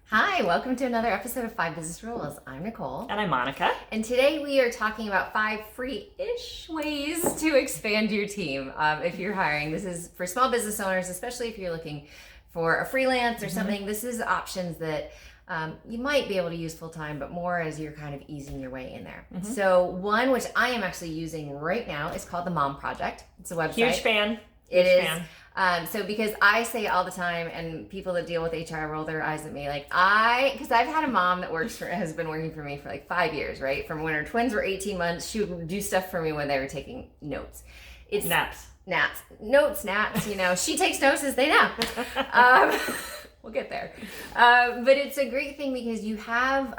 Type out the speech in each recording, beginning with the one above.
Hi, welcome to another episode of 5 Business Rules. I'm Nicole. And I'm Monica. And today we are talking about 5 free-ish ways to expand your team if you're hiring. This is for small business owners, especially if you're looking for a freelance or something. This is options that you might be able to use full-time, but more as you're kind of easing your way in there. So one, which I am actually using right now, is called the Mom Project. It's a website. Huge fan. It is. So because I say all the time, and people that deal with HR roll their eyes at me, because I've had a mom that has been working for me for like 5 years, right? From when her twins were 18 months, she would do stuff for me when they were taking notes. It's naps. Naps, she takes notes as they nap. We'll get there. But it's a great thing because you have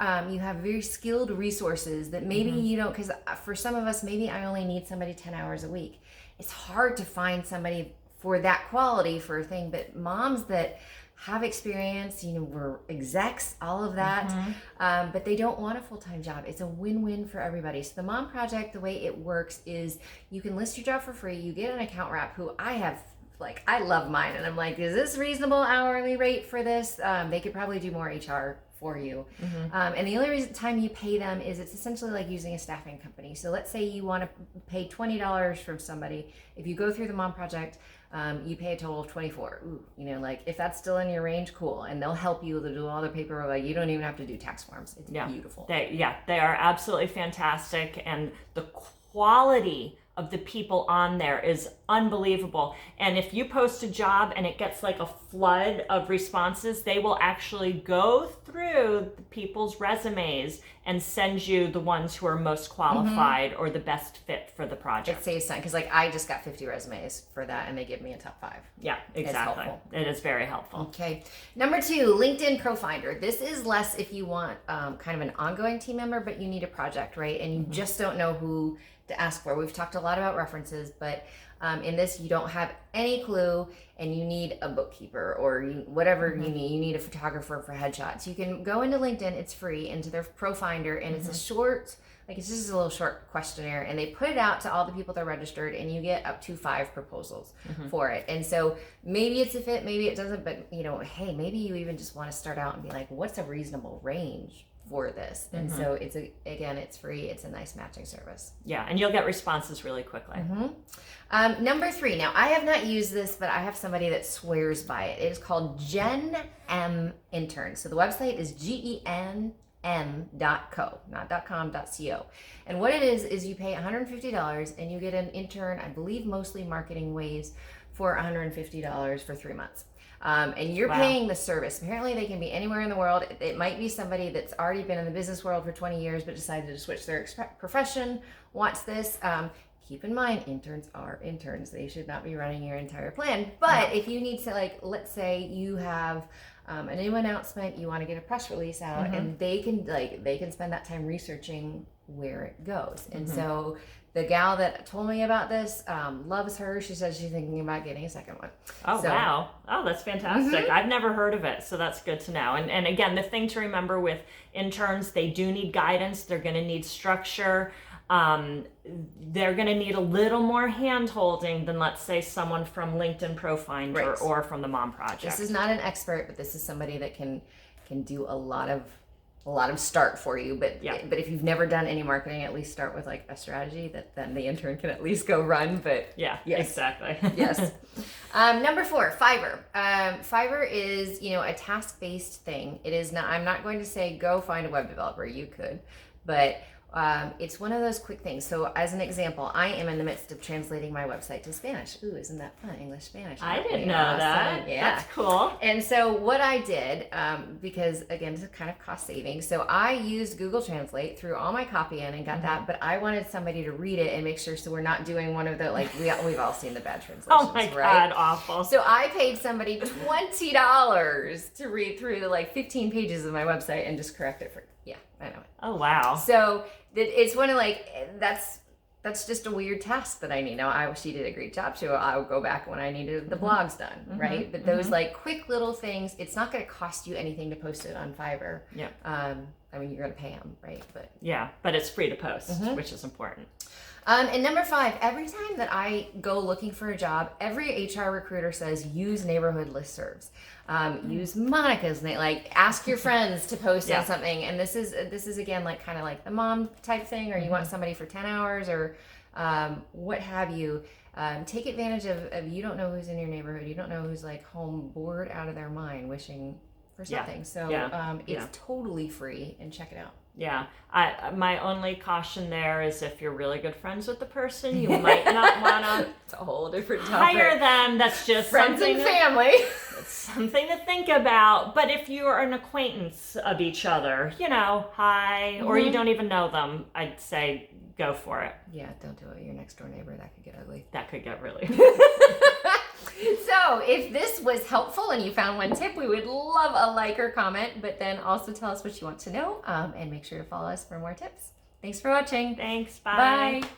very skilled resources that maybe you don't, because for some of us, maybe I only need somebody 10 hours a week. It's hard to find somebody for that quality for a thing, but moms that have experience, were execs, all of that, but they don't want a full-time job. It's a win-win for everybody. So the Mom Project, the way it works is you can list your job for free. You get an account rep who I love mine, and I'm like, is this reasonable hourly rate for this? They could probably do more HR for you. And the only time you pay them is it's essentially like using a staffing company. So let's say you want to pay $20 from somebody. If you go through the Mom Project, you pay a total of $24. If that's still in your range, cool. And they'll help you to do all the paperwork. You don't even have to do tax forms. It's beautiful. They are absolutely fantastic. And the quality of the people on there is unbelievable. And if you post a job and it gets like a flood of responses, they will actually go through the people's resumes and send you the ones who are most qualified or the best fit for the project. It saves time because I just got 50 resumes for that and they give me a top 5. Yeah, exactly. It is very helpful. Okay. Number 2, LinkedIn ProFinder. This is less if you want kind of an ongoing team member, but you need a project, right? And you just don't know who to ask for. We've talked a lot about references, but in this you don't have any clue and you need a bookkeeper or whatever you need. You need a photographer for headshots. You can go into LinkedIn, it's free, into their ProFinder, and it's a short, it's just a little short questionnaire, and they put it out to all the people that are registered, and you get up to 5 proposals for it. And so maybe it's a fit, maybe it doesn't, but hey, maybe you even just want to start out and be like, what's a reasonable range for this? And so it's free. It's a nice matching service. Yeah, and you'll get responses really quickly. Number 3. Now, I have not used this, but I have somebody that swears by it. It is called Gen M Intern. So the website is GENM.co, not .com, .co. And what it is you pay $150 and you get an intern, I believe mostly marketing ways, for $150 for 3 months. And you're paying the service. Apparently they can be anywhere in the world. It might be somebody that's already been in the business world for 20 years but decided to switch their profession, wants this. Keep in mind, interns are interns. They should not be running your entire plan. But if you need to, let's say you have a new announcement, you want to get a press release out, and they can spend that time researching where it goes. And so the gal that told me about this loves her. She says she's thinking about getting a second one. Oh, wow. Oh, that's fantastic. I've never heard of it, so that's good to know. And again, the thing to remember with interns, they do need guidance. They're going to need structure. They're going to need a little more hand-holding than, let's say, someone from LinkedIn ProFinder or from the Mom Project. This is not an expert, but this is somebody that can do a lot of start for you, but if you've never done any marketing, at least start with a strategy that then the intern can at least go run. But exactly. Yes. Number 4, Fiverr. Fiverr is a task-based thing. It is not. I'm not going to say go find a web developer. You could, but it's one of those quick things. So as an example, I am in the midst of translating my website to Spanish. Ooh, isn't that fun? English, Spanish. I didn't know that. Yeah. That's cool. And so what I did, because again, this is kind of cost saving. So I used Google Translate, threw all my copy in and got that, but I wanted somebody to read it and make sure so we're not doing one of the, we've all seen the bad translations, Oh my right? God, awful. So I paid somebody $20 to read through the 15 pages of my website and just correct it for, I know it. Oh, wow. So it's one of that's just a weird task that I need. Now, she did a great job too. I'll go back when I needed the blogs done, right? But those quick little things, it's not going to cost you anything to post it on Fiverr. Yeah. I mean, you're going to pay them, right? But Yeah, but it's free to post, which is important. And number 5, every time that I go looking for a job, every HR recruiter says use neighborhood listservs, use Monica's, and they like ask your friends to post on something. And this is again like kind of like the mom type thing, or you want somebody for 10 hours or what have you. Take advantage of you don't know who's in your neighborhood. You don't know who's like home bored out of their mind wishing for something. So it's totally free, and check it out. Yeah, my only caution there is if you're really good friends with the person, you might not want to It's a whole different topic. hire them. That's just Friends something and family. something to think about. But if you are an acquaintance of each other, hi, or you don't even know them, I'd say go for it. Yeah, don't do it. Your next door neighbor, that could get ugly. That could get really. So if this was helpful and you found one tip, we would love a like or comment, but then also tell us what you want to know, and make sure to follow us for more tips. Thanks for watching. Thanks. Bye. Bye.